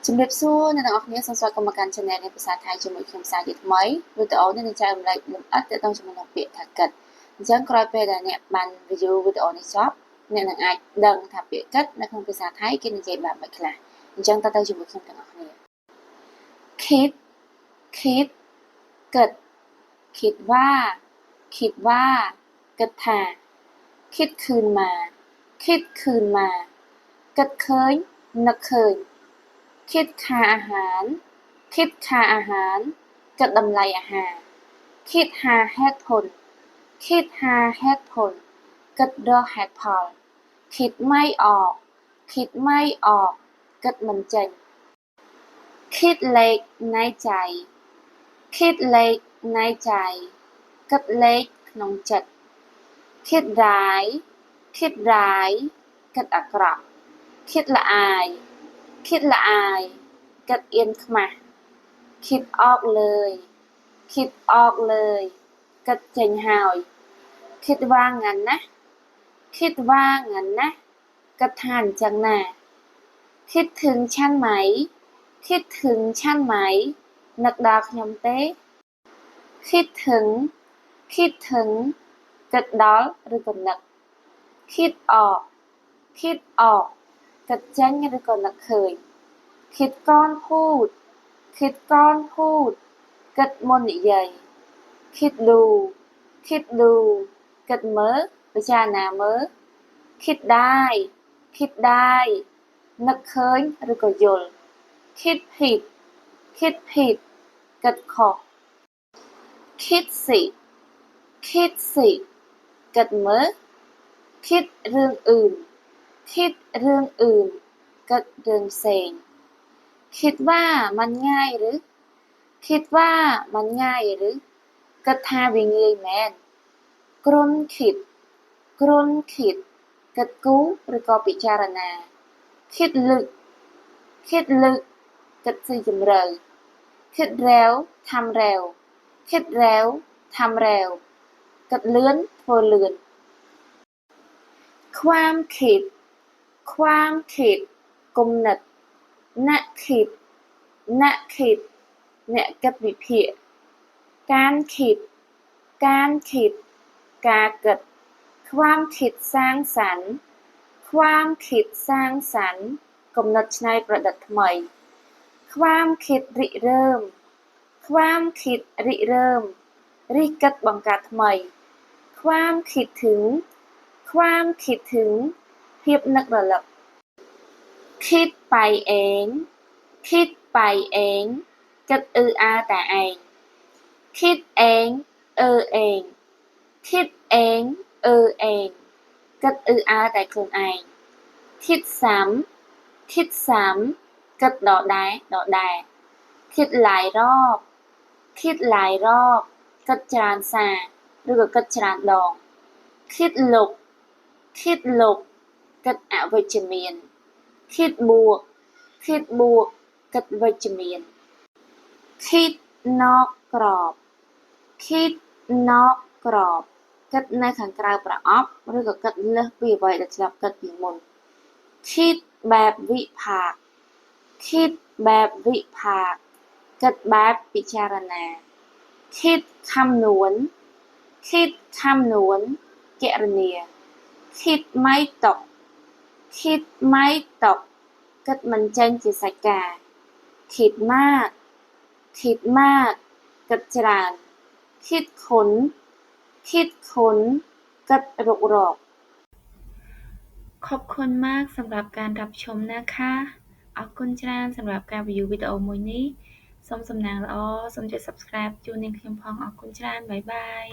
ជំរាបសួរអ្នកទាំងអស់គ្នាសូមស្វាគមន៍មកកាន់ Channel នៃភាសាថៃជាមួយខ្ញុំសាជាថ្មីវីដេអូនេះនឹងចែករំលែកលម្អិតទាក់ទងជាមួយនឹងពាក្យថាគិតអញ្ចឹងក្រោយពេលដែលអ្នកបាន view វីដេអូនេះចប់អ្នកនឹងអាចដឹងថាពាក្យគិតនៅក្នុងភាសាថៃគេនិយាយបែបម៉េចខ្លះអញ្ចឹងតទៅជាមួយខ្ញុំទាំងអស់គ្នា คิดគិតคิดว่าគិតថាคิดคืนมาគិតឃើញនឹកឃើញคิดค่าอาหารគិតតម្លៃអាហារคิดหาเหตุผลគិតរកហេតុផលคิดไม่ออกគិតមិនចេញคิดលេខในใจគិតលេខក្នុងចិត្តคิดร้ายគិតអាក្រក់คิดละอายគិតអៀនខ្មាស់คิดออกเลยគិតចេញហើយคิดว่างั้นนะគិតថាអញ្ចឹងណាคิดถึงฉันไหมនឹកដល់ខ្ញុំទេคิดถึงគិតដល់ឬក៏នឹកคิดออกគិតចេញឬក៏នឹកឃើញคิดก่อนพูดគិតមុននិយាយคิดดูគិតមើលពិចារណាមើលคิดได้នឹកឃើញឬក៏យល់คิดผิดគិតខុសคิดสิគិតមើលคิดរឿងอื่នគិតរឿងផ្សេងคิดว่ามันง่ายหรือគិតថាវាងាយមែនគ្រុនគិតគិតគូរឬក៏ពិចារណាគិតលឹកគិតស៊ីជម្រៅគិតរែវថាំរែវគិតលឿនធ្វើលឿនความคิดគំនិតអ្នកคิดអ្នកគិតវិភាគការคิดការគិតความคิดสร้างสรรค์គំនិតច្នៃប្រឌិតថ្មីความคิดរិះគិតបង្កើតថ្មីความคิดถึงភាពនឹករលឹកคิดไปเองគិតអឺអើតែឯងคิดเองเองគិតអឺអើតែខ្លួនឯងคิดซ้ำគិតដដែលគិតหลายรอบគិតច្រើនសារឬក៏គិតច្រើនដងគិតលុបគិតអវិជ្ជមានគិតបួកគិតវិជ្ជមានគិតនอกក្របគិតនៅខាងក្រៅប្រអប់ឬក៏គិតលើសពីអ្វីដែលធ្លាប់គិតពីមុនคิดបែបវិភាគគិតបែបពិចារណាคิดคำนวณគណនាคิดไม่ตกគិតមិនចេញជាសាច់ការคิดมากគិតច្រើនคิดขนគិតរុករកខอบคุณมากสำหรับการรับชมนะคะអរគុណច្រើនសម្រាប់ការ view វីដេអូមួយនេះសូមសំណាងល្អសូមចុច subscribe ជួយនាងខ្ញុំផងអរគុណច្រើនបាយបាយ